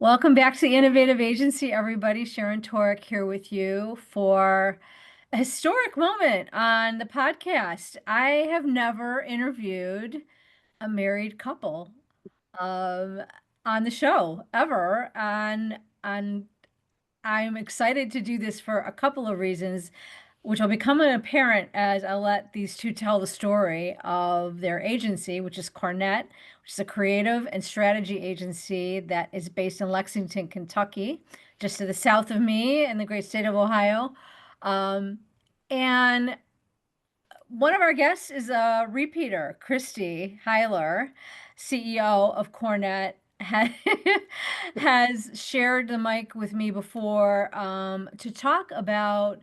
Welcome back to the Innovative Agency, everybody. Sharon Toerek here with you for a historic moment on the podcast. I have never interviewed a married couple um, on the show ever, and I'm excited to do this for a couple of reasons, which will become apparent as I let these two tell the story of their agency, which is Cornett, which is a creative and strategy agency that is based in Lexington, Kentucky, just to the south of me in the great state of Ohio. Um, and one of our guests is a repeater, Christy Hiler, CEO of Cornett, has shared the mic with me before to talk about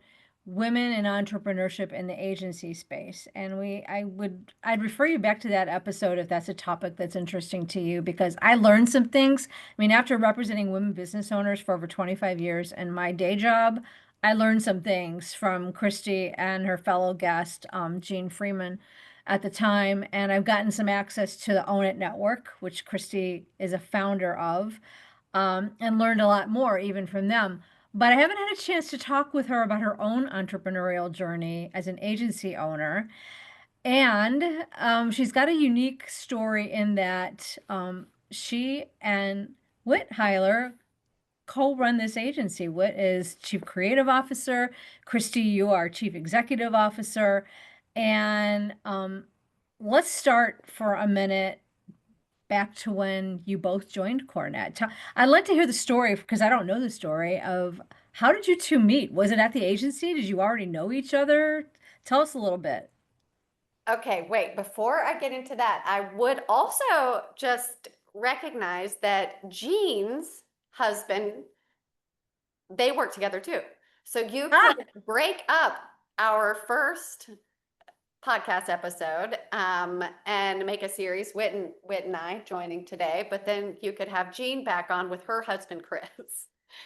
women in entrepreneurship in the agency space. And I'd refer you back to that episode if that's a topic that's interesting to you, because I learned some things. I mean, after representing women business owners for over 25 years in my day job, I learned some things from Christy and her fellow guest, Jean Freeman, at the time, and I've gotten some access to the Own It network, which Christy is a founder of, and learned a lot more even from them. But I haven't had a chance to talk with her about her own entrepreneurial journey as an agency owner. And she's got a unique story in that she and Whit Hiler co-run this agency. Whit is Chief Creative Officer. Christy, you are Chief Executive Officer. And let's start for a minute back to when you both joined Cornett. I'd like to hear the story because I don't know the story of how did you two meet? Was it at the agency? Did you already know each other? Tell us a little bit. Okay, wait, before I get into that, I would also just recognize that Jean's husband, they work together too. So you Ah, could break up our first podcast episode and make a series, Whit and I joining today, but then you could have Jean back on with her husband, Chris.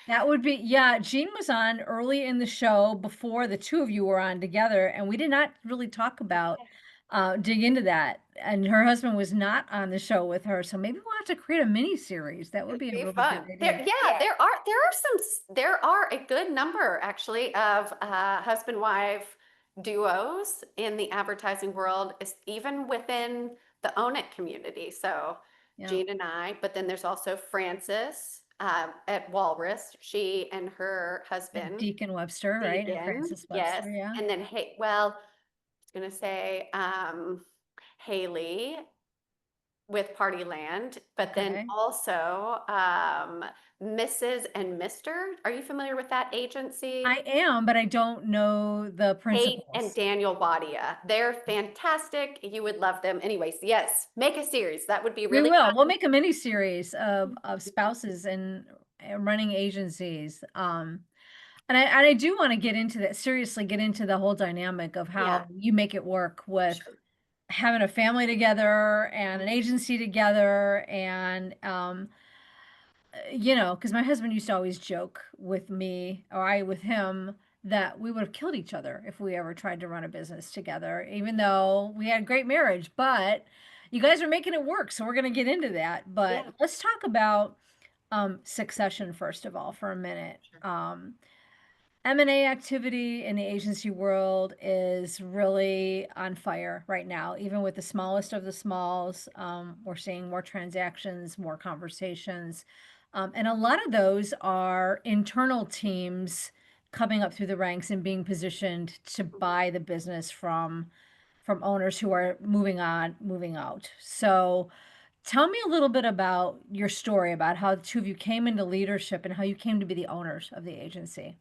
that would be, yeah. Jean was on early in the show before the two of you were on together, and we did not really talk about dig into that. And her husband was not on the show with her, so maybe we'll have to create a mini series. That would It'd be a be really good fun. There, idea. yeah, there are a good number actually of husband-wife duos in the advertising world, even within the Own It community. So Yeah. Jean and I, but then there's also Frances at Walrus. She and her husband, Deacon Webster, right? And Deacon, Francis yes. Webster, yeah. And then hey, well, I was gonna say Haley with Party Land, but then Okay. also Mrs. and Mr. Are you familiar with that I agency? am, but I don't know the Kate and principles. Daniel Wadia. They're fantastic. You would love them. Anyways, yes, make a series. That would be We really will. We'll fun. make a mini series of spouses and running agencies. And I do want to get into that, seriously get into the whole dynamic of Yeah, how you make it work with sure. having a family together and an agency together and because my husband used to always joke with me, or I with him, that we would have killed each other if we ever tried to run a business together, even though we had a great marriage. But you guys are making it work, so we're going to get into that. But Yeah, let's talk about succession first of all for a minute. sure. M&A activity in the agency world is really on fire right now. Even with the smallest of the smalls, we're seeing more transactions, more conversations. And a lot of those are internal teams coming up through the ranks and being positioned to Mhm. buy the business from owners who are moving on, moving out. So tell me a little bit about your story about how the two of you came into leadership and how you came to be the owners of the agency.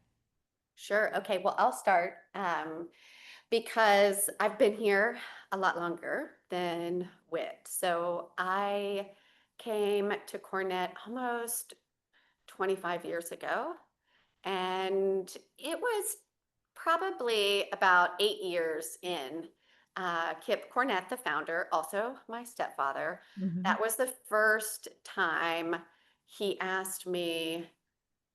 Sure. Okay. Well, I'll start because I've been here a lot longer than Wit. So I came to Cornett almost 25 years ago. And it was probably about 8 years in. Kip Cornett, the founder, also my stepfather, Mhm. that was the first time he asked me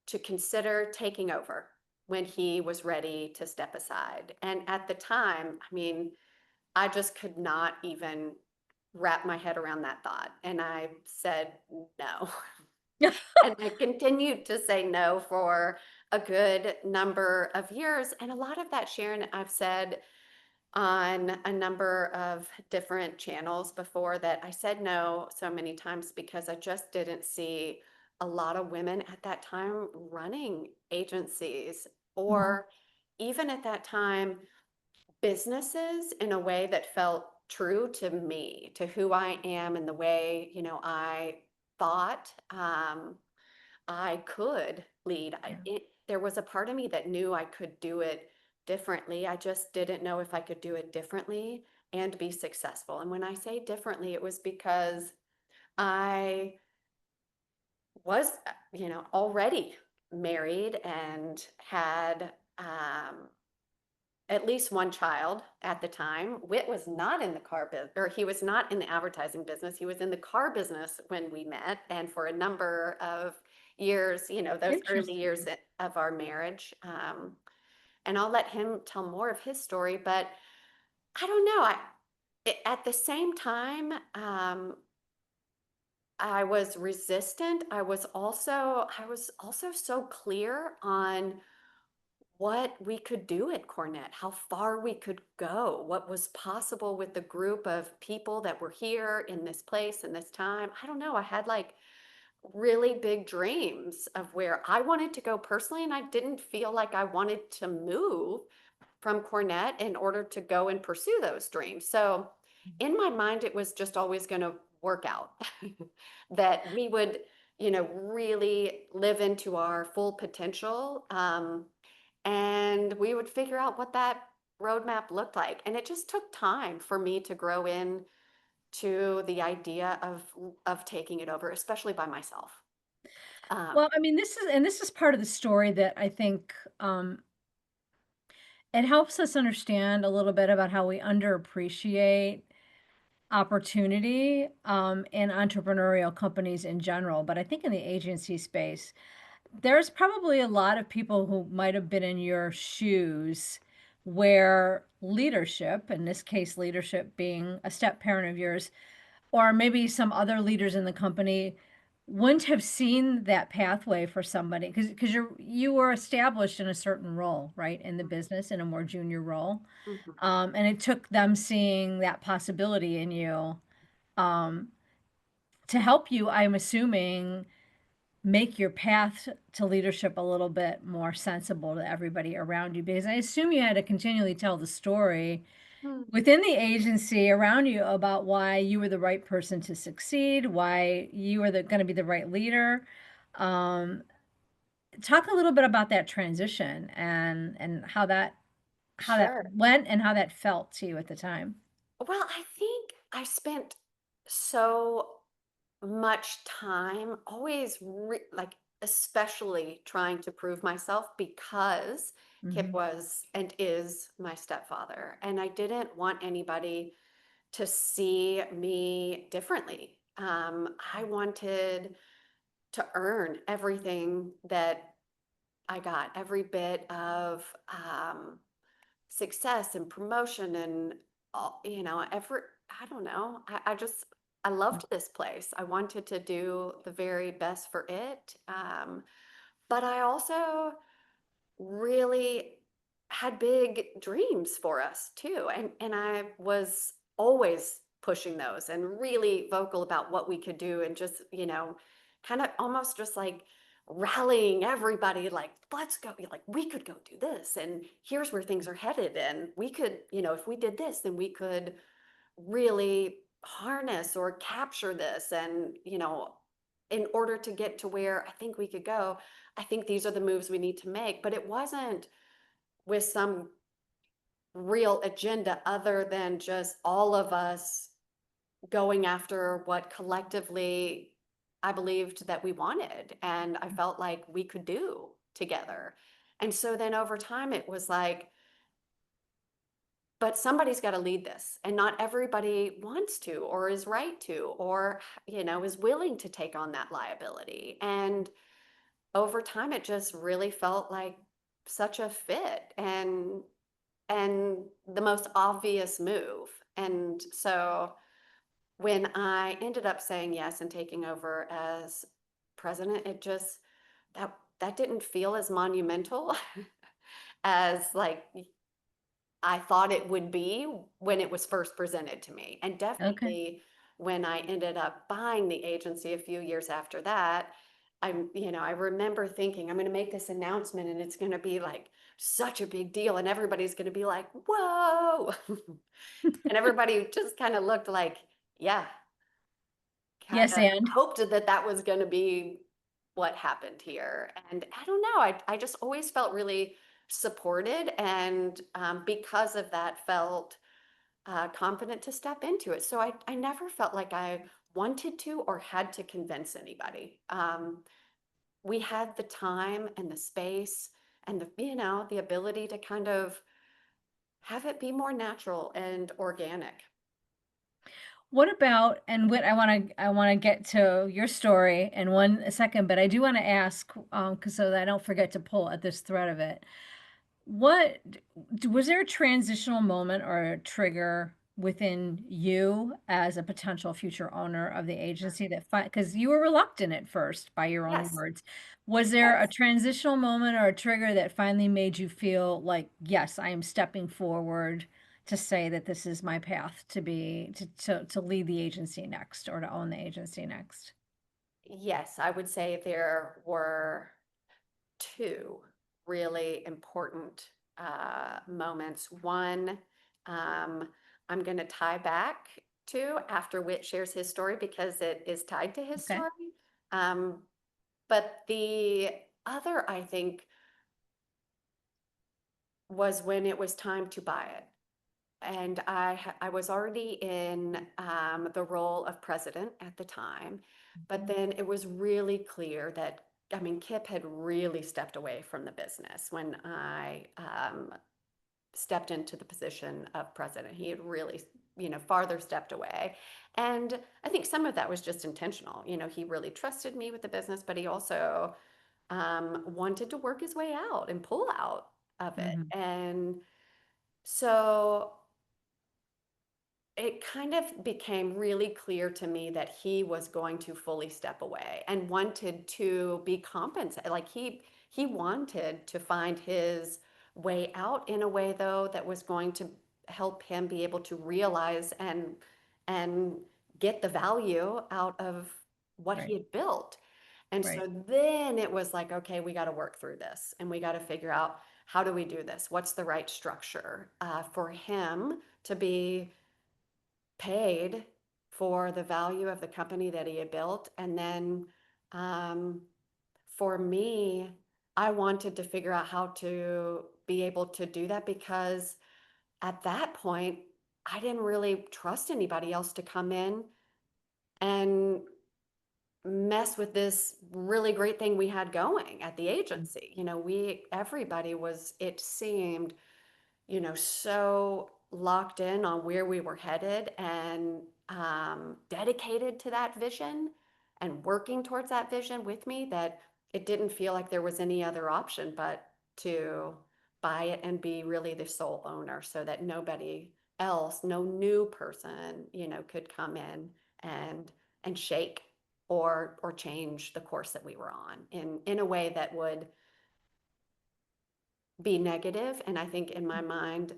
to consider taking over when he was ready to step aside. And at the time, I mean, I just could not even wrap my head around that thought. And I said, no. And I continued to say no for a good number of years. And a lot of that, Sharon, I've said on a number of different channels before, that I said no so many times because I just didn't see a lot of women at that time running agencies, Mhm. or even at that time, businesses, in a way that felt true to me, to who I am, and the way, I thought I could lead. Yeah. There was a part of me that knew I could do it differently. I just didn't know if I could do it differently and be successful. And when I say differently, it was because I was, already married and had at least one child at the time. Whit was not in the car business, or he was not in the advertising business. He was in the car business when we met. And for a number of years, those early years Interesting. of our marriage. And I'll let him tell more of his story, but I don't know. At the same time, I was resistant. I was also so clear on what we could do at Cornett, how far we could go, what was possible with the group of people that were here in this place and this time. I don't know. I had like really big dreams of where I wanted to go personally, and I didn't feel like I wanted to move from Cornett in order to go and pursue those dreams. So in my mind, it was just always going to work out that we would, really live into our full potential. And we would figure out what that roadmap looked like. And it just took time for me to grow in to the idea of taking it over, especially by myself. Um, Well, I mean, this is part of the story that I think, it helps us understand a little bit about how we underappreciate opportunity, in entrepreneurial companies in general, but I think in the agency space, there's probably a lot of people who might have been in your shoes where leadership, in this case, leadership being a step parent of yours, or maybe some other leaders in the company wouldn't have seen that pathway for somebody because you were established in a certain role, right, in the business in a more junior role. mhm. And it took them seeing that possibility in you, um, to help you, I'm assuming, make your path to leadership a little bit more sensible to everybody around you. Because I assume you had to continually tell the story Hmm. within the agency around you about why you were the right person to succeed, why you were going to be the right leader. Um, Talk a little bit about that transition and how that Sure. went and how that felt to you at the time. Well, I think I spent so much time always like, especially trying to prove myself, because Kip Hmm. was and is my stepfather, and I didn't want anybody to see me differently. I wanted to earn everything that I got, every bit of success and promotion, and all, I don't know. I loved this place. I wanted to do the very best for it. But I also really had big dreams for us too. And I was always pushing those and really vocal about what we could do, and just, kind of almost just like rallying everybody, like, let's go, like, we could go do this, and here's where things are headed, and we could, if we did this, then we could really harness or capture this, and, in order to get to where I think we could go, I think these are the moves we need to make. But it wasn't with some real agenda other than just all of us going after what collectively I believed that we wanted and I felt like we could do together. And so then over time, it was like, but somebody's got to lead this, and not everybody wants to or is right to, or, is willing to take on that liability. And over time, it just really felt like such a fit, and the most obvious move. And so when I ended up saying yes and taking over as president, it just that didn't feel as monumental as like I thought it would be when it was first presented to me. And Okay. definitely when I ended up buying the agency a few years after that, I remember thinking, I'm going to make this announcement and it's going to be like such a big deal. And everybody's going to be like, whoa. And everybody just kind of looked like, yeah, kind Yes, of and hoped that that was going to be what happened here. And I don't know, I just always felt really supported. And because of that, felt confident to step into it. So I never felt like I wanted to or had to convince anybody. We had the time and the space and the ability to kind of have it be more natural and organic. what about, and Whit, I want to get to your story in one second, but I do want to ask, 'cause so that I don't forget to pull at this thread of it. What was there a transitional moment or a trigger within you as a potential future owner of the agency that because you were reluctant at first by your own Yes, words. Was there a yes. transitional moment or a trigger that finally made you feel like, yes, I am stepping forward to say that this is my path to be to lead the agency next or to own the agency next? Yes, I would say there were two really important moments. One, um, I'm going to tie back to after Whit shares his story because it is tied to his Okay. story. Um, but the other, I think, was when it was time to buy it. And I was already in the role of president at the time, but then it was really clear that I mean Kip had really stepped away from the business when I stepped into the position of president. He had really farther stepped away, and I think some of that was just intentional. He really trusted me with the business, but he also wanted to work his way out and pull out of it, Mhm. and so it kind of became really clear to me that he was going to fully step away and wanted to be compensated. Like he wanted to find his way out in a way though that was going to help him be able to realize and get the value out of what he Right, had built. And right. so then it was like, okay, we got to work through this and we got to figure out how do we do this? What's the right structure for him to be paid for the value of the company that he had built. And then um, for me, I wanted to figure out how to be able to do that because at that point, I didn't really trust anybody else to come in and mess with this really great thing we had going at the agency. Everybody was, it seemed, so locked in on where we were headed and dedicated to that vision and working towards that vision with me that it didn't feel like there was any other option but to buy it and be really the sole owner so that nobody else, no new person, could come in and shake or change the course that we were on in a way that would be negative. And I think in my mind,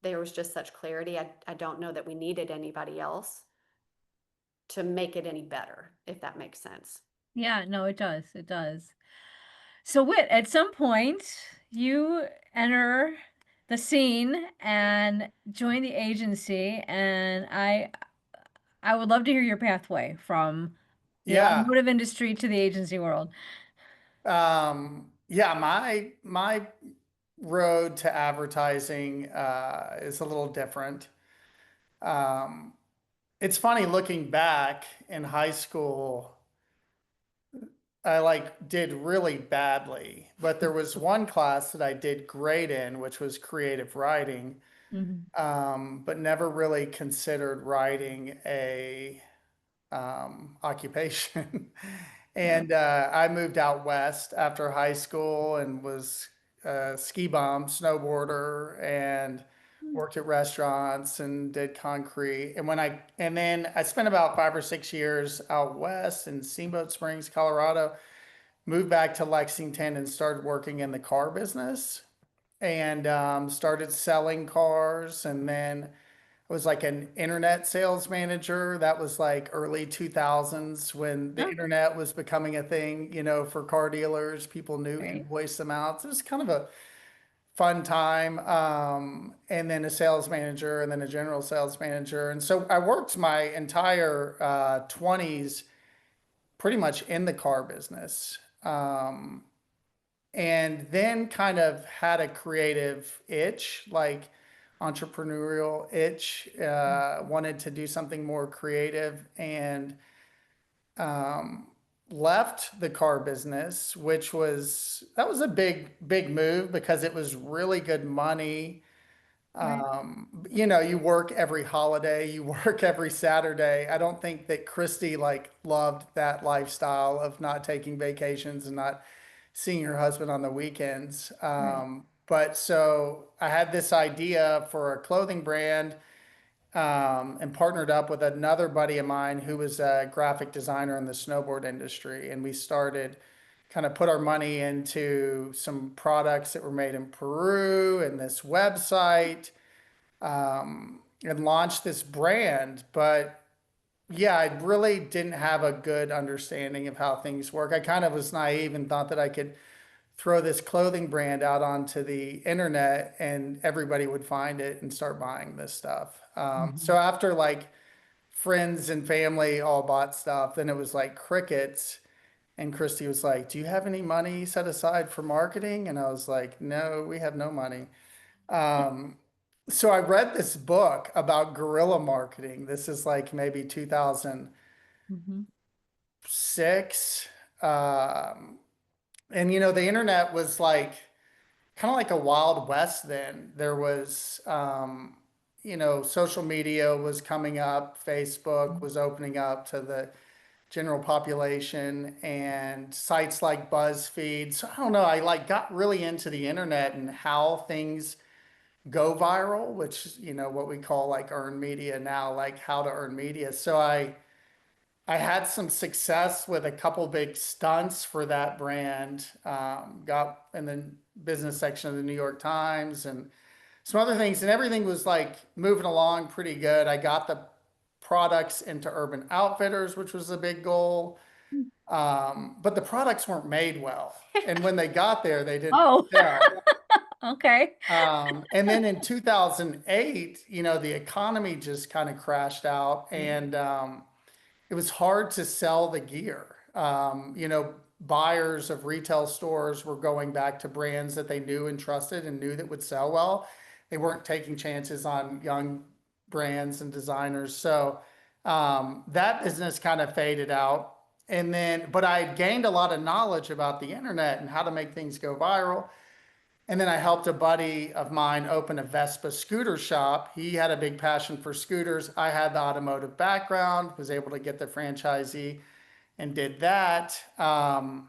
there was just such clarity. I don't know that we needed anybody else to make it any better, if that makes sense. Yeah, no, it does. It does. So, Whit, at some point, you enter the scene and join the agency, and I would love to hear your pathway from the Yeah. automotive industry to the agency world. Yeah, my road to advertising is a little different. Um, it's funny looking back in high school, I like did really badly, but there was one class that I did great in, which was creative writing, Mhm. but never really considered writing a occupation. Yeah. And I moved out west after high school and was a ski bum, snowboarder, and worked at restaurants and did concrete. And then I spent about 5 or 6 years out west in Steamboat Springs, Colorado, moved back to Lexington and started working in the car business and started selling cars. And then I was like an internet sales manager. That was like early 2000s when the Oh, internet was becoming a thing, for car dealers. People knew great. invoice amounts. It was kind of a fun time. And then a sales manager and then a general sales manager. And so I worked my entire 20s pretty much in the car business. And then kind of had a creative itch, like entrepreneurial itch, wanted to do something more creative and um, left the car business, that was a big move because it was really good money. Right. You work every holiday, you work every Saturday. I don't think that Christy like loved that lifestyle of not taking vacations and not seeing her husband on the weekends. Right. But so I had this idea for a clothing brand, and partnered up with another buddy of mine who was a graphic designer in the snowboard industry. And we started kind of put our money into some products that were made in Peru and this website, and launched this brand. But yeah, I really didn't have a good understanding of how things work. I kind of was naive and thought that I could throw this clothing brand out onto the internet and everybody would find it and start buying this stuff. So Mhm. after like friends and family all bought stuff, then it was like crickets. And Christy was like, "Do you have any money set aside for marketing?" And I was like, "No, we have no money." Um, so I read this book about guerrilla marketing. This is like maybe 2006. Mhm. Um, and the internet was like kind of like a wild west then. There was, social media was coming up, Facebook was opening up to the general population, and sites like BuzzFeed. So I don't know, I like got really into the internet and how things go viral, which, what we call like earned media now, like how to earn media. So I had some success with a couple big stunts for that brand. Got in the business section of the New York Times and some other things, and everything was like moving along pretty good. I got the products into Urban Outfitters, which was a big goal. But the products weren't made well. And when they got there, they didn't Oh, sell. okay. And then in 2008, the economy just kind of crashed out, and it was hard to sell the gear. Buyers of retail stores were going back to brands that they knew and trusted and knew that would sell well. They weren't taking chances on young brands and designers. So that business kind of faded out. But I had gained a lot of knowledge about the internet and how to make things go viral. And then I helped a buddy of mine open a Vespa scooter shop. He had a big passion for scooters. I had the automotive background, was able to get the franchisee and did that. And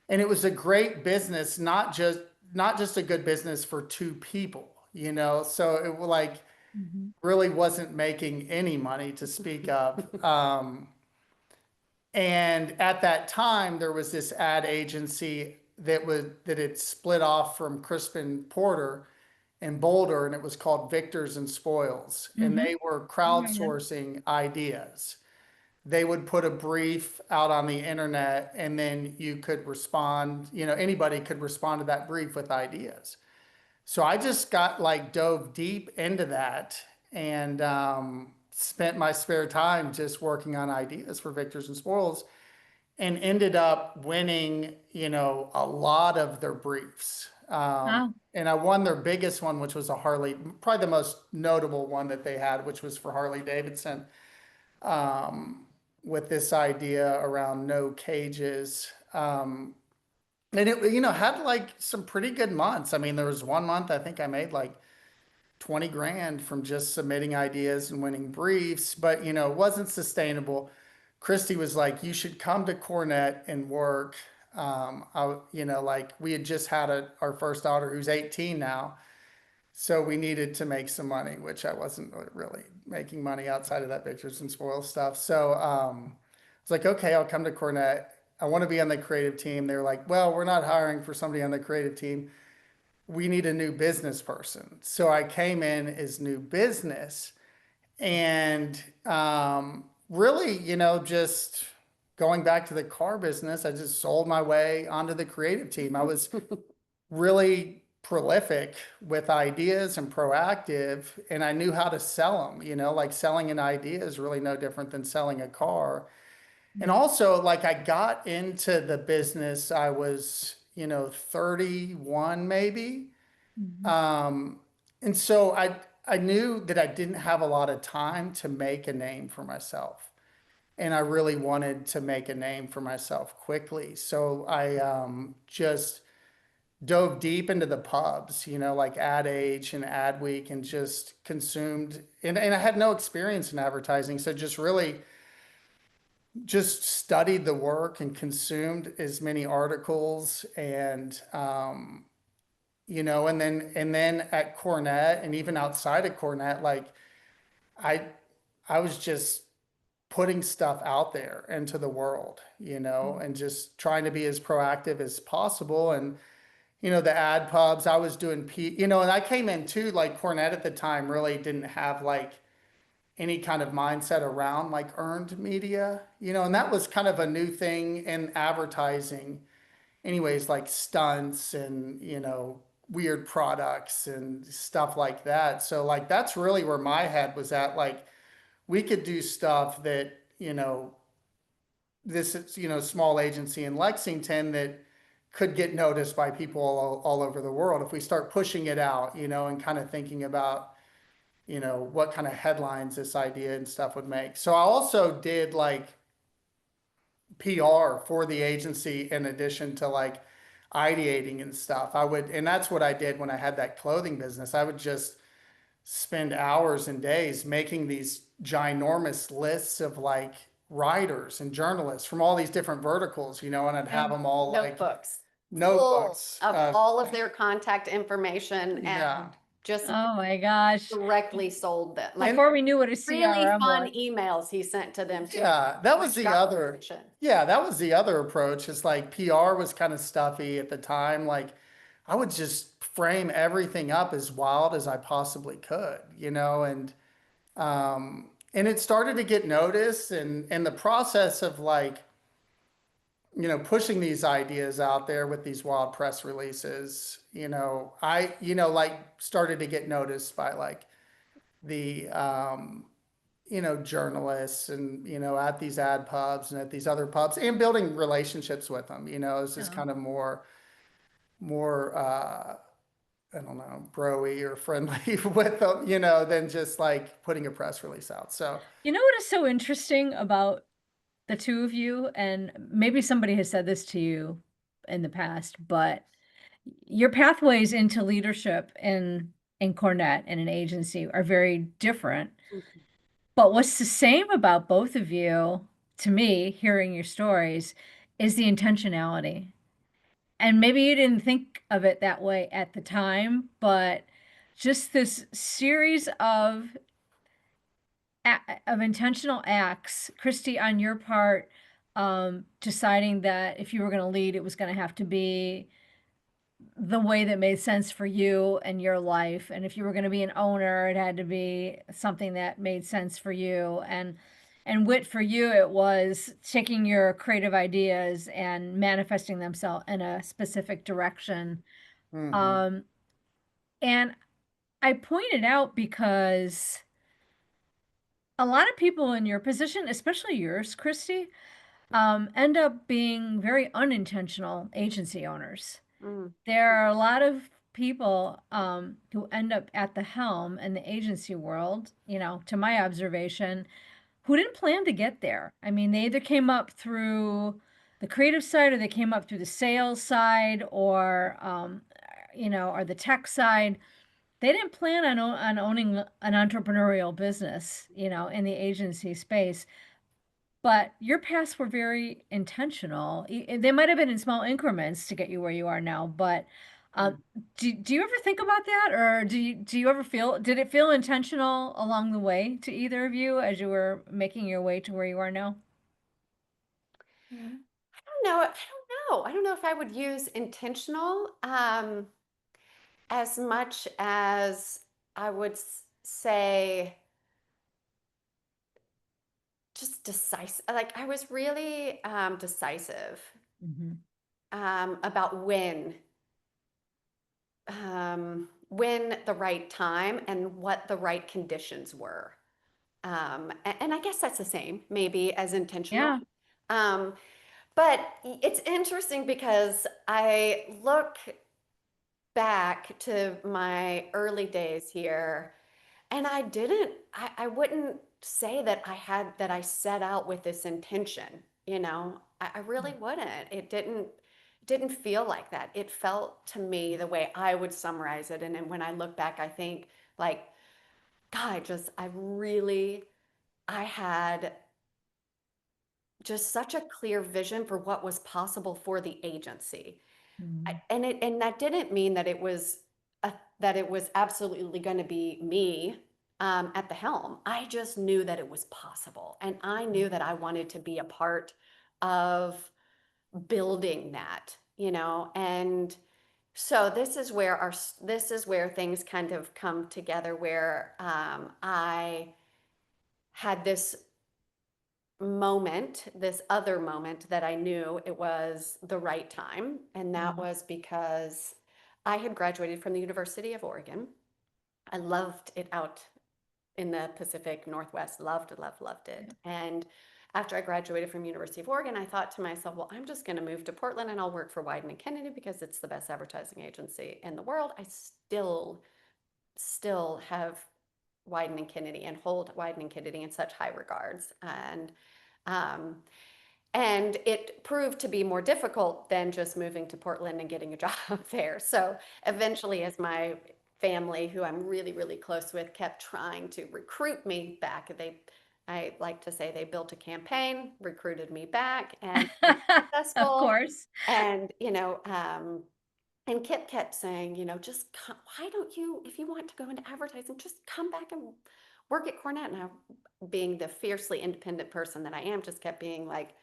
it was a great business, not just a good business for two people. So it like Mhm. really wasn't making any money to speak of. And at that time, there was this ad agency that had split off from Crispin Porter in Boulder, and it was called Victors and Spoils. And Mhm. they were Yeah, yeah. crowdsourcing ideas. They would put a brief out on the internet, and then you could respond, anybody could respond to that brief with ideas. So I just got like dove deep into that and spent my spare time just working on ideas for Victors and Spoils and ended up winning, a lot of their briefs. Oh. And I won their biggest one, which was a Harley, probably the most notable one that they had, which was for Harley Davidson, um, with this idea around no cages. And it, had like some pretty good months. I mean, there was one month I think I made like 20 grand from just submitting ideas and winning briefs, but it wasn't sustainable. Christy was like, "You should come to Cornett and work." Like we had just had our first daughter who's 18 now. So we needed to make some money, which I wasn't really making money outside of that pictures and spoil stuff. So I was like, okay, I'll come to Cornett. I want to be on the creative team. They were like, well, we're not hiring for somebody on the creative team. We need a new business person. So I came in as new business and really, just going back to the car business, I just sold my way onto the creative team. I was really prolific with ideas and proactive, and I knew how to sell them. Like selling an idea is really no different than selling a car. And Yeah. also, like, I got into the business, I was, 31 maybe. Mhm. Um, and so I knew that I didn't have a lot of time to make a name for myself. And I really wanted to make a name for myself quickly. So I just dove deep into the pubs, like Ad Age and Ad Week, and just consumed. And I had no experience in advertising. So just really just studied the work and consumed as many articles and and then at Cornett and even outside of Cornett, like I I was just putting stuff out there into the world, and just trying to be as proactive as possible. And the ad pubs, I was doing and I came in too, like Cornett at the time really didn't have like any kind of mindset around like earned media, and that was kind of a new thing in advertising anyways, like stunts and weird products and stuff like that. So like that's really where my head was at. Like we could do stuff that this is small agency in Lexington that could get noticed by people all over the world if we start pushing it out, and kind of thinking about what kind of headlines this idea and stuff would make. So I also did like PR for the agency in addition to like ideating and stuff. And that's what I did when I had that clothing business. I would just spend hours and days making these ginormous lists of like writers and journalists from all these different verticals, and I'd have Yeah. them all like Notebooks full notebooks. of all of their contact information Yeah. and just Oh my gosh. directly sold them. Like And Before we knew what a really CRM fun was. emails he sent to them too. yeah, that was Which the got other. attention. Yeah, that was the other approach. It's like PR was kind of stuffy at the time. Like I would just frame everything up as wild as I possibly could, and it started to get noticed and the process of like, pushing these ideas out there with these wild press releases, like started to get noticed by like the journalists and at these ad pubs and at these other pubs and building relationships with them, is just Yeah. kind of more I don't know, broy or friendly with them, than just like putting a press release out. So You know what is so interesting about the two of you, and maybe somebody has said this to you in the past, but your pathways into leadership in Cornett and an agency are very different. Mhm. But what's the same about both of you, to me, hearing your stories, is the intentionality. And maybe you didn't think of it that way at the time, but just this series of intentional acts, Christy, on your part, deciding that if you were going to lead, it was going to have to be the way that made sense for you and your life. And if you were going to be an owner, it had to be something that made sense for you. And Whit, for you, it was taking your creative ideas and manifesting themselves in a specific direction. mhm. Um, and I pointed out because a lot of people in your position, especially yours, Christy, end up being very unintentional agency owners. Mm. There are a lot of people who end up at the helm in the agency world, to my observation, who didn't plan to get there. I mean, they either came up through the creative side or they came up through the sales side or the tech side. They didn't plan on owning an entrepreneurial business, in the agency space. But your paths were very intentional. They might have been in small increments to get you where you are now, but Um, do you ever think about that, or do you ever feel did it feel intentional along the way to either of you as you were making your way to where you are now? I don't know. I don't know. I don't know if I would use intentional as much as I would say just decisive. Like I was really decisive Mhm. about when the right time and what the right conditions were. And I guess that's the same, maybe as intentional. Yeah. Um, but it's interesting because I look back to my early days here, and I wouldn't say that I set out with this intention, I really wouldn't. It didn't feel like that. It felt to me the way I would summarize it. And then when I look back, I think like, God, I had just such a clear vision for what was possible for the agency. Mhm. And that didn't mean that it was absolutely going to be me at the helm. I just knew that it was possible, and I knew that I wanted to be a part of building that, and so this is where things kind of come together, where I had this other moment that I knew it was the right time. And that Yeah. was because I had graduated from the University of Oregon. I loved it out in the Pacific Northwest, loved, loved, loved Yeah. it. And after I graduated from University of Oregon, I thought to myself, well, I'm just going to move to Portland and I'll work for Wyden and Kennedy because it's the best advertising agency in the world. I still have Wyden and Kennedy and hold Wyden and Kennedy in such high regards. Um, and it proved to be more difficult than just moving to Portland and getting a job there. So eventually, as my family, who I'm really, really close with, kept trying to recruit me back, I like to say they built a campaign, recruited me back, and it was Of successful. course. And, and Kip kept saying, just come, why don't you, if you want to go into advertising, just come back and work at Cornett. And I, being the fiercely independent person that I am, just kept being like,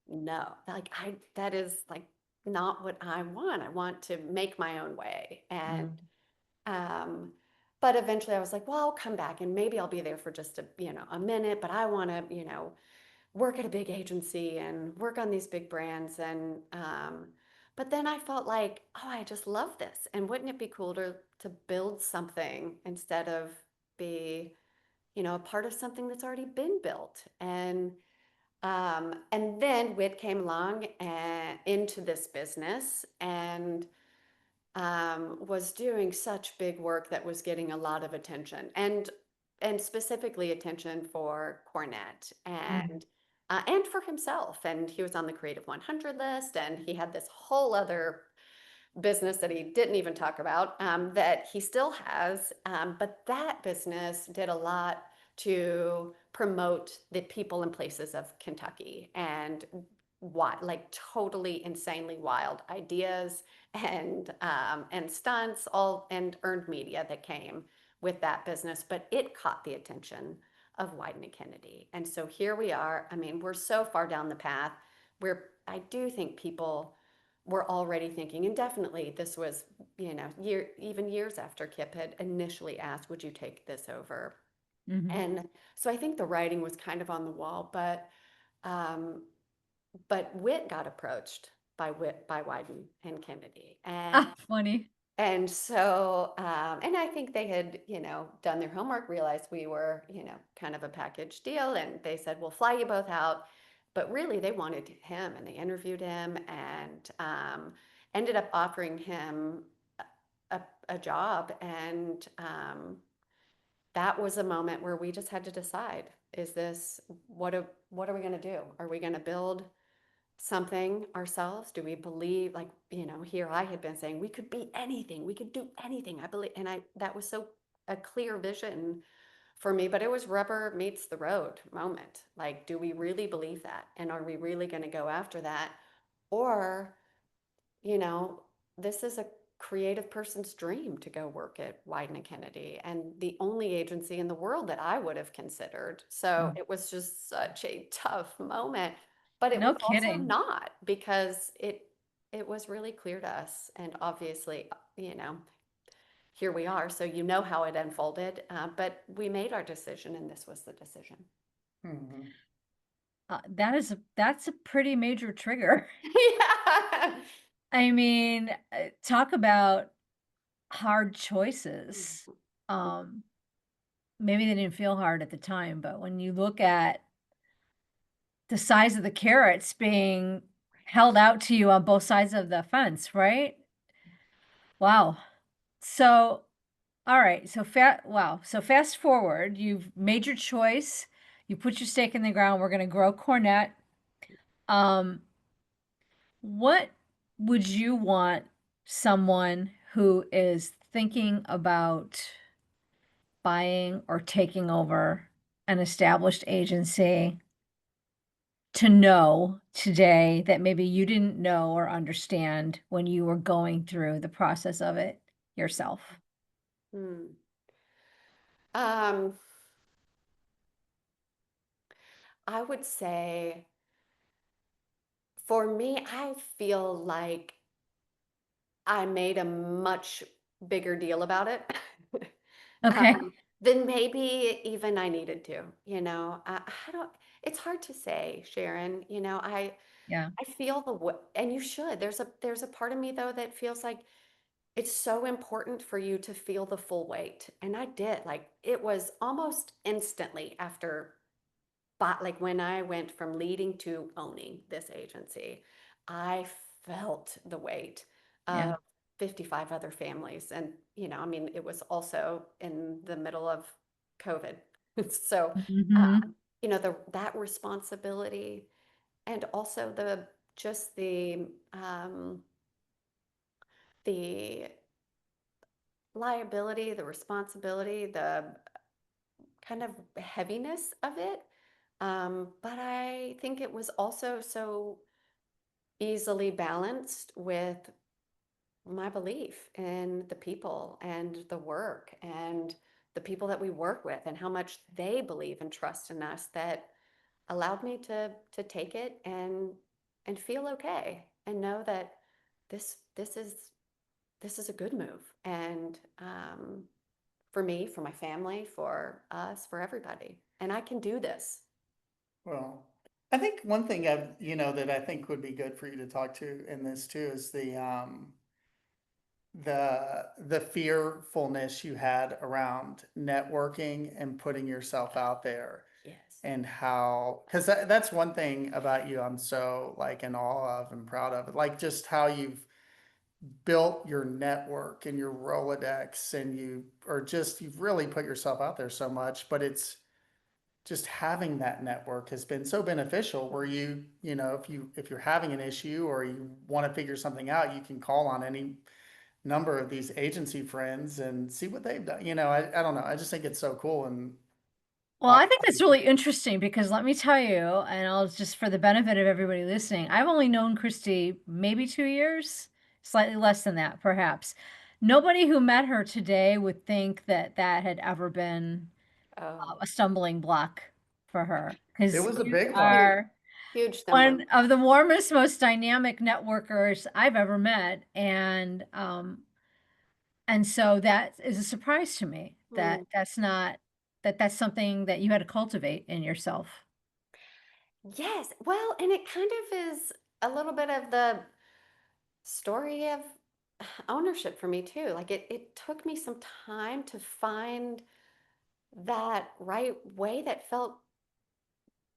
no, like that is like not what I want. I want to make my own way. And Mm. um, but eventually I was like, well, I'll come back and maybe I'll be there for just a minute, but I want to, work at a big agency and work on these big brands. And but then I felt like, oh, I just love this. And wouldn't it be cool to build something instead of be, a part of something that's already been built? And then Whit came along and into this business and was doing such big work that was getting a lot of attention and specifically attention for Cornett Mhm. and for himself. And he was on the Creative 100 list, and he had this whole other business that he didn't even talk about that he still has. But that business did a lot to promote the people and places of Kentucky and what like totally insanely wild ideas and stunts all and earned media that came with that business. But it caught the attention of Wyden and Kennedy. And so here we are. I mean, we're so far down the path where I do think people were already thinking, and definitely this was, even years after Kip had initially asked, would you take this over? Mhm. And so I think the writing was kind of on the wall, um, but Whit got approached by Wyden and Kennedy, Ah, funny. and so and I think they had done their homework, realized we were kind of a package deal, and they said we'll fly you both out. But really, they wanted him, and they interviewed him, and ended up offering him a job, and that was a moment where we just had to decide: is this what are we going to do? Are we going to build something ourselves? Do we believe, like, here I had been saying we could be anything, we could do anything. I believe, and I that was so a clear vision for me, but it was rubber meets the road moment. Like, do we really believe that? And are we really going to go after that? Or, you know, this is a creative person's dream to go work at Wieden and Kennedy, and the only agency in the world that I would have considered. So Mm. it was just such a tough moment, but it No was also kidding. not, because it was really clear to us, and obviously, here we are. So you know how it unfolded, but we made our decision, and this was the decision. Mhm. That's a pretty major trigger. Yeah. I mean, talk about hard choices. Um, Maybe they didn't feel hard at the time, but when you look at the size of the carrots being held out to you on both sides of the fence, right? Wow. So, all right. So fast forward, you've made your choice. You put your stake in the ground. We're going to grow Cornett. Um, what would you want someone who is thinking about buying or taking over an established agency to know today that maybe you didn't know or understand when you were going through the process of it yourself? Hmm. Um, I would say for me, I feel like I made a much bigger deal about it Okay. than maybe even I needed to. I don't, it's hard to say, Sharon. Yeah. I feel and you should. There's a part of me though that feels like it's so important for you to feel the full weight. And I did. Like it was almost instantly after, but like when I went from leading to owning this agency, I felt the weight Yeah. of 55 other families. And, I mean, it was also in the middle of COVID. So, Mhm. that responsibility, and also the liability, the responsibility, the kind of heaviness of it. But I think it was also so easily balanced with my belief in the people and the work and the people that we work with and how much they believe and trust in us, that allowed me to take it and feel okay and know that this is a good move, and for me, for my family, for us, for everybody, and I can do this. Well, I think one thing that I think would be good for you to talk to in this too is the fearfulness you had around networking and putting yourself out there, Yes. and how, because that's one thing about you I'm so like in awe of and proud of, like just how you've built your network and your Rolodex, and you've really put yourself out there so much. But it's just having that network has been so beneficial, where if you're having an issue or you want to figure something out, you can call on any number of these agency friends and see what they've done. I don't know. I just think it's so cool. And Well, I think that's really interesting because let me tell you, and I'll just for the benefit of everybody listening, I've only known Christy maybe 2 years, slightly less than that, perhaps. Nobody who met her today would think that that had ever been Oh, a stumbling block for her it because was a you big one. huge, are huge stumbling one of block. the warmest, most dynamic networkers I've ever met, and so that is a surprise to me that Hmm. that's something that you had to cultivate in yourself. Yes. Well, and it kind of is a little bit of the story of ownership for me too. Like it took me some time to find that right way that felt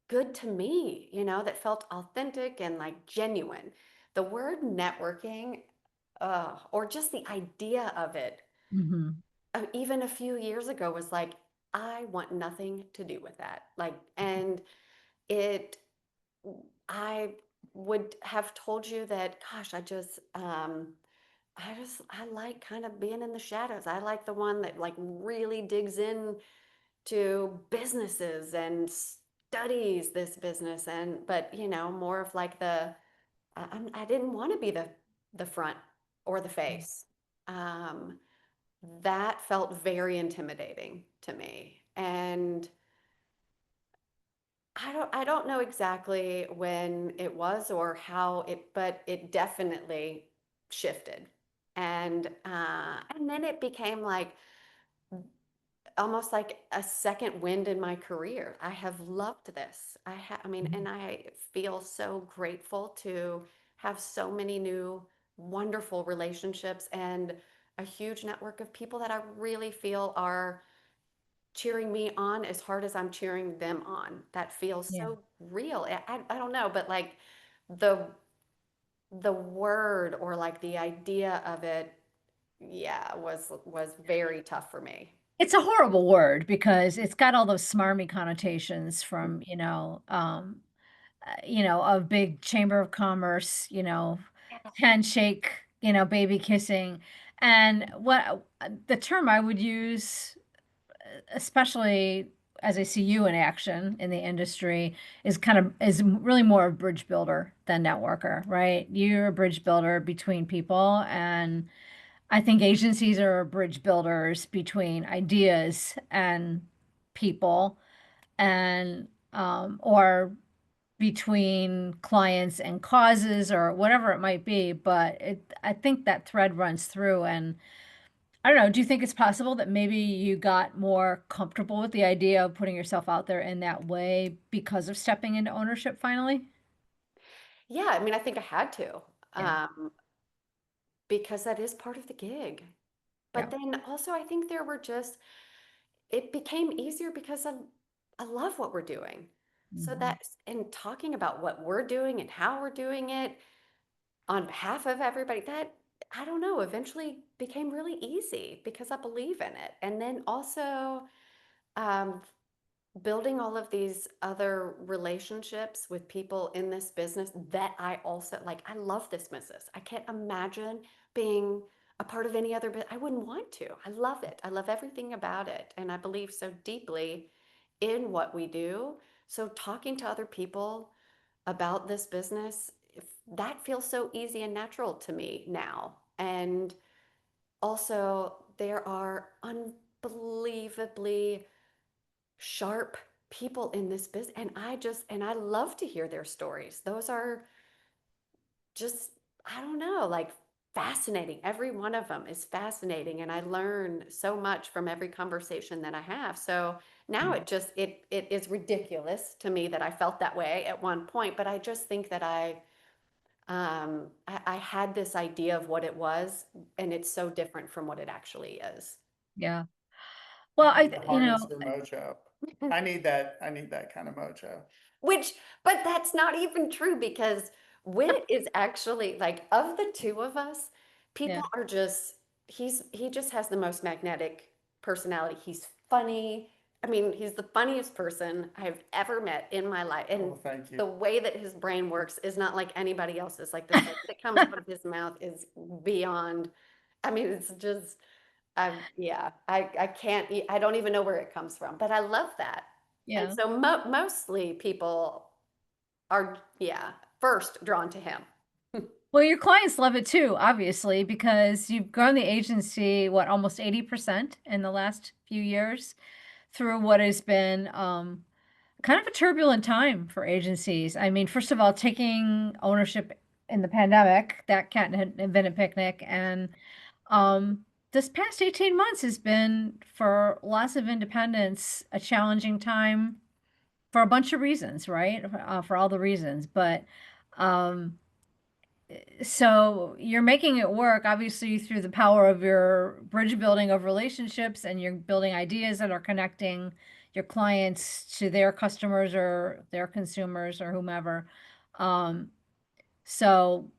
good to me, that felt authentic and like genuine. The word networking, or just the idea of it, Mhm. even a few years ago was like, I want nothing to do with that. Like, and it, I would have told you that, gosh, I like kind of being in the shadows. I like the one that like really digs in to businesses and studies this business, but more of like I didn't want to be the front or the face. um, that felt very intimidating to me. And I don't know exactly when it was or how it, but it definitely shifted. And then it became like almost like a second wind in my career. I have loved this. I mean, and I feel so grateful to have so many new wonderful relationships and a huge network of people that I really feel are cheering me on as hard as I'm cheering them on. That feels Yeah. so real. I don't know, but like the the word or like the idea of it, yeah, was very tough for me. It's a horrible word because it's got all those smarmy connotations from, a big chamber of commerce, handshake, baby kissing. And what the term I would use, especially as I see you in action in the industry, is really more a bridge builder than networker, right? You're a bridge builder between people, and I think agencies are bridge builders between ideas and people, and or between clients and causes or whatever it might be. But I think that thread runs through. And I don't know, do you think it's possible that maybe you got more comfortable with the idea of putting yourself out there in that way because of stepping into ownership finally? Yeah, I mean, I think I had to, Yeah. um, because that is part of the gig. Yeah. But then also, I think there were just, it became easier because I love what we're doing. So Mhm. that's, and talking about what we're doing and how we're doing it on behalf of everybody, that, I don't know, eventually became really easy because I believe in it. And then also, um, building all of these other relationships with people in this business that I also like. I love this business. I can't imagine being a part of any other, but I wouldn't want to. I love it. I love everything about it. And I believe so deeply in what we do. So talking to other people about this business, if that feels so easy and natural to me now. And also, there are unbelievably sharp people in this business, and I love to hear their stories. Those are just, I don't know, like fascinating. Every one of them is fascinating, and I learn so much from every conversation that I have. So now it is ridiculous to me that I felt that way at one point, but I just think that I had this idea of what it was, and it's so different from what it actually is. Yeah. You Well, need to harness your mojo. I need that kind of mojo. Which, but that's not even true because Whit is actually like, of the two of us, people yeah. are just, he just has the most magnetic personality. He's funny. I mean, he's the funniest person I've ever met in my life. And Oh, thank you. the way that his brain works is not like anybody else's. Like the stuff that comes out of his mouth is beyond. I mean, it's just, yeah, I can't, I don't even know where it comes from, but I love that. And Yeah. so mostly people are, yeah, first drawn to him. Well, your clients love it too, obviously, because you've grown the agency, what, almost 80% in the last few years through what has been kind of a turbulent time for agencies. I mean, first of all, taking ownership in the pandemic, that can't have been a picnic. And this past 18 months has been, for lots of independents, a challenging time for a bunch of reasons, right? For all the reasons. But um, so you're making it work, obviously, through the power of your bridge building of relationships, and you're building ideas that are connecting your clients to their customers or their consumers or whomever. Um, so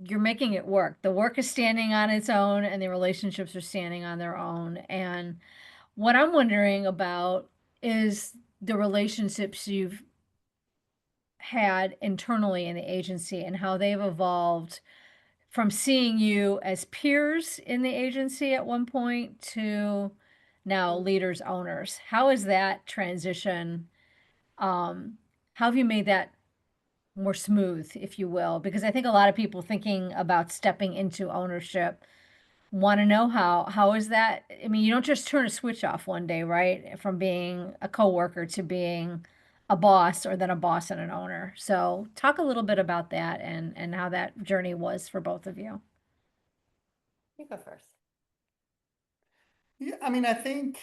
you're making it work. The work is standing on its own, and the relationships are standing on their own. And what I'm wondering about is the relationships you've had internally in the agency and how they've evolved from seeing you as peers in the agency at one point to now leaders, owners. How is that transition? Um, how have you made that more smooth, if you will? Because I think a lot of people thinking about stepping into ownership want to know how is that? I mean, you don't just turn a switch off one day, right? From being a coworker to being a boss or then a boss and an owner. So talk a little bit about that and how that journey was for both of you. You go first. Yeah, I mean, I think,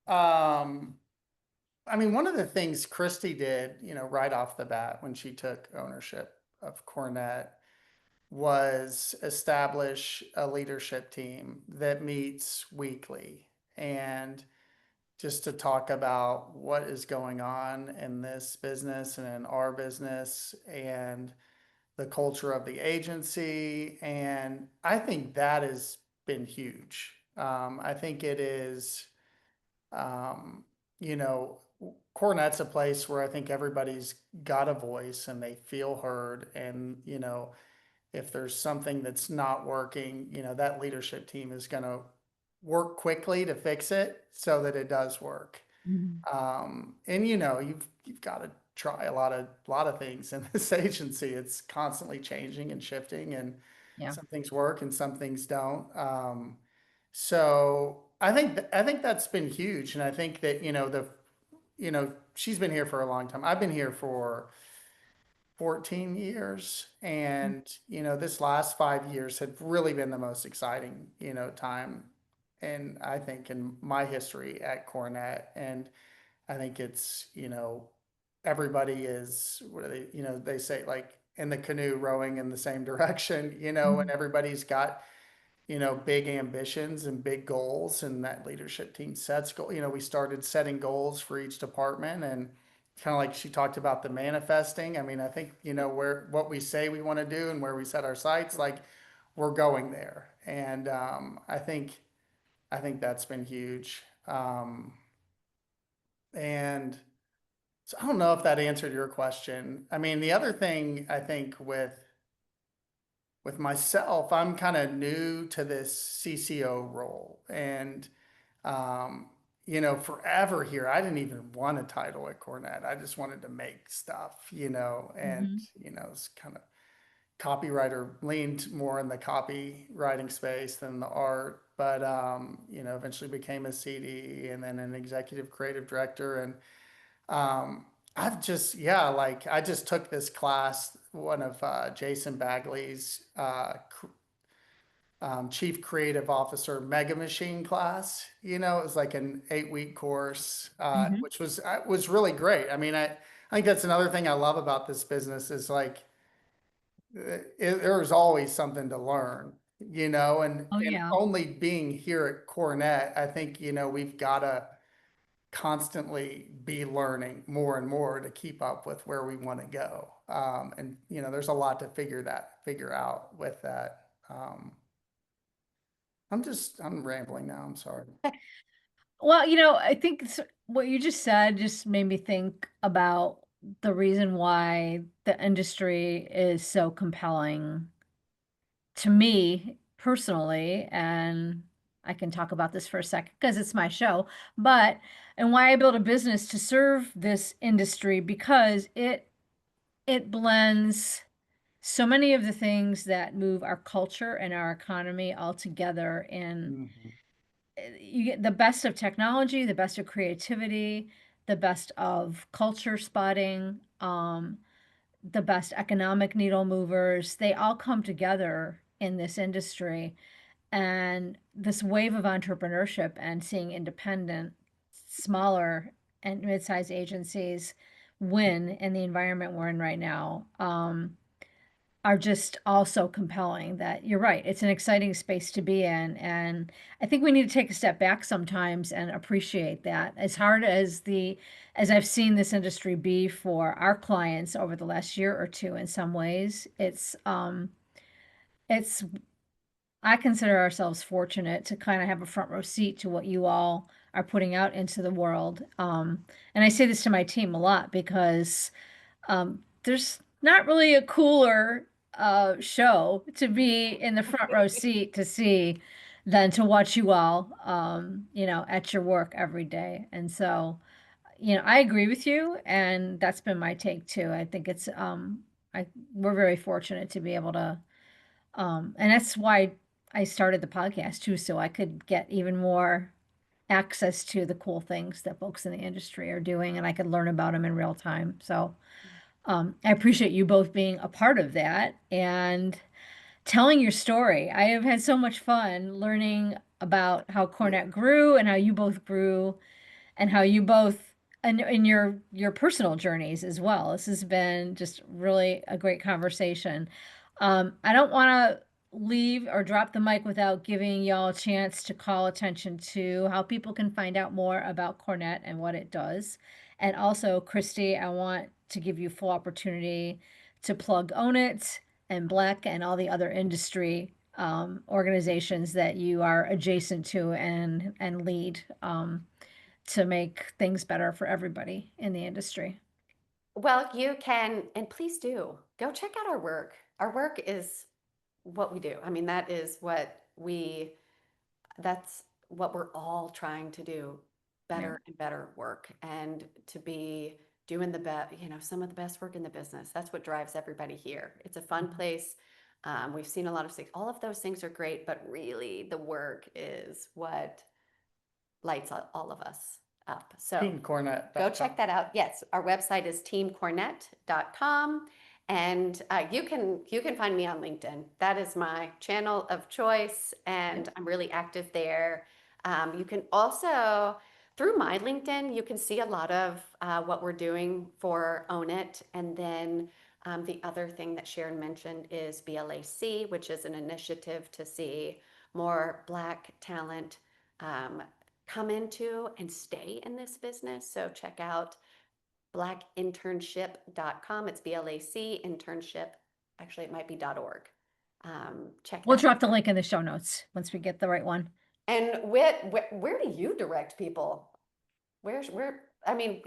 um, I mean, one of the things Christy did, right off the bat when she took ownership of Cornett was establish a leadership team that meets weekly and just to talk about what is going on in this business and in our business and the culture of the agency. And I think that has been huge. I think it is, um, you know, Cornet's a place where I think everybody's got a voice and they feel heard. And, if there's something that's not working, that leadership team is going to work quickly to fix it so that it does work. Mhm. And you've got to try a lot of things in this agency. It's constantly changing and shifting, and Yeah. some things work and some things don't. So I think that's been huge, and I think that she's been here for a long time. I've been here for 14 years, and this last 5 years have really been the most exciting time, and I think in my history at Cornett. And I think it's, everybody is, what do they say, like in the canoe rowing in the same direction, and Mhm. everybody's got, big ambitions and big goals, and that leadership team sets goal. We started setting goals for each department, and kind of like she talked about the manifesting. I mean, I think, where what we say we want to do and where we set our sights, like we're going there. And I think that's been huge. And so I don't know if that answered your question. I mean, the other thing I think with myself, I'm kind of new to this CCO role. And forever here, I didn't even want a title at Cornett. I just wanted to make stuff, and Mhm. it's kind of copywriter, leaned more in the copywriting space than the art. But eventually became a CD and then an executive creative director. And I've just, yeah, like I just took this class, one of Jason Bagley's chief creative officer mega machine class. It was like an 8-week course, Mhm. which was really great. I mean, I think that's another thing I love about this business is like there's always something to learn, Oh and yeah. only being here at Cornett, I think, we've got to constantly be learning more and more to keep up with where we want to go. And there's a lot to figure out with that. I'm rambling now. I'm sorry. Well, I think what you just said just made me think about the reason why the industry is so compelling to me personally. And I can talk about this for a second because it's my show, but and why I built a business to serve this industry because it blends so many of the things that move our culture and our economy all together in Mhm. you get the best of technology, the best of creativity, the best of culture spotting, the best economic needle movers. They all come together in this industry. And this wave of entrepreneurship and seeing independent, smaller, and mid-sized agencies win in the environment we're in right now. Are just also compelling that you're right. It's an exciting space to be in. And I think we need to take a step back sometimes and appreciate that. As hard as I've seen this industry be for our clients over the last year or two in some ways, it's I consider ourselves fortunate to kind of have a front row seat to what you all are putting out into the world. And I say this to my team a lot because there's not really a cooler show to be in the front row seat to see than to watch you all, at your work every day. And so, I agree with you, and that's been my take too. I think we're very fortunate to be able to, and that's why I started the podcast too, so I could get even more access to the cool things that folks in the industry are doing, and I could learn about them in real time. So I appreciate you both being a part of that and telling your story. I have had so much fun learning about how Cornett grew and how you both grew and how you both and in your personal journeys as well. This has been just really a great conversation. I don't want to leave or drop the mic without giving y'all a chance to call attention to how people can find out more about Cornett and what it does. And also, Christy, I want to give you full opportunity to plug Own It and Black and all the other industry organizations that you are adjacent to and lead. To make things better for everybody in the industry. Well, you can, and please do go check out our work. Our work is what we do. I mean, that's what we're all trying to do, better and better work, and to be doing the best, some of the best work in the business. That's what drives everybody here. It's a fun place. We've seen a lot of things. All of those things are great, but really the work is what lights all of us up. So Team Cornett. go check that out. Yes, our website is teamcornett.com. And you can find me on LinkedIn. That is my channel of choice, and I'm really active there. You can also, through my LinkedIn, you can see a lot of what we're doing for Own It. And then the other thing that Sharon mentioned is BLAC, which is an initiative to see more Black talent come into and stay in this business. So check out blackinternship.com. It's BLAC internship. Actually, it might be .org. Check We'll that drop the out. link in the show notes once we get the right one. And where do you direct people? I mean,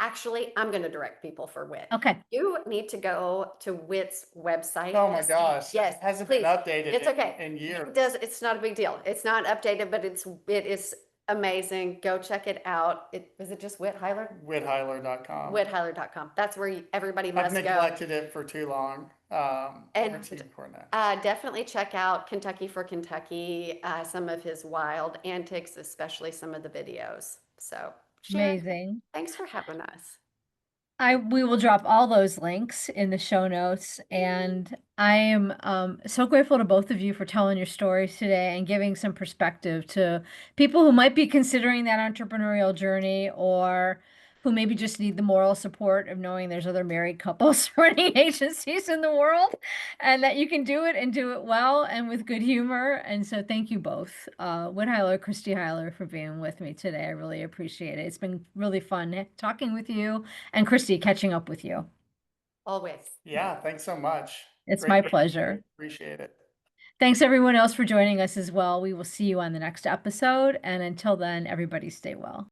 actually, I'm going to direct people for Whit. Okay. You need to go to Whit's website. Oh my gosh. Yes, It hasn't please. been updated It's okay. in years. It's not a big deal. It's not updated, but it is amazing. Go check it out. Is it just Whit Hiler? WhitHiler.com. WhitHiler.com. That's where everybody I've must go. neglected it for too long. And Team Cornett. definitely check out Kentucky for Kentucky, some of his wild antics, especially some of the videos. So, Sharon, Amazing. thanks for having us. We will drop all those links in the show notes, and I am so grateful to both of you for telling your stories today and giving some perspective to people who might be considering that entrepreneurial journey, or who maybe just need the moral support of knowing there's other married couples running agencies in the world, and that you can do it and do it well and with good humor. And so thank you both, Whit Hiler, Christy Hiler, for being with me today. I really appreciate it. It's been really fun talking with you, and Christy, catching up with you. Always. Yeah, thanks so much. It's Great my to pleasure. appreciate it. Thanks everyone else for joining us as well. We will see you on the next episode. And until then, everybody stay well.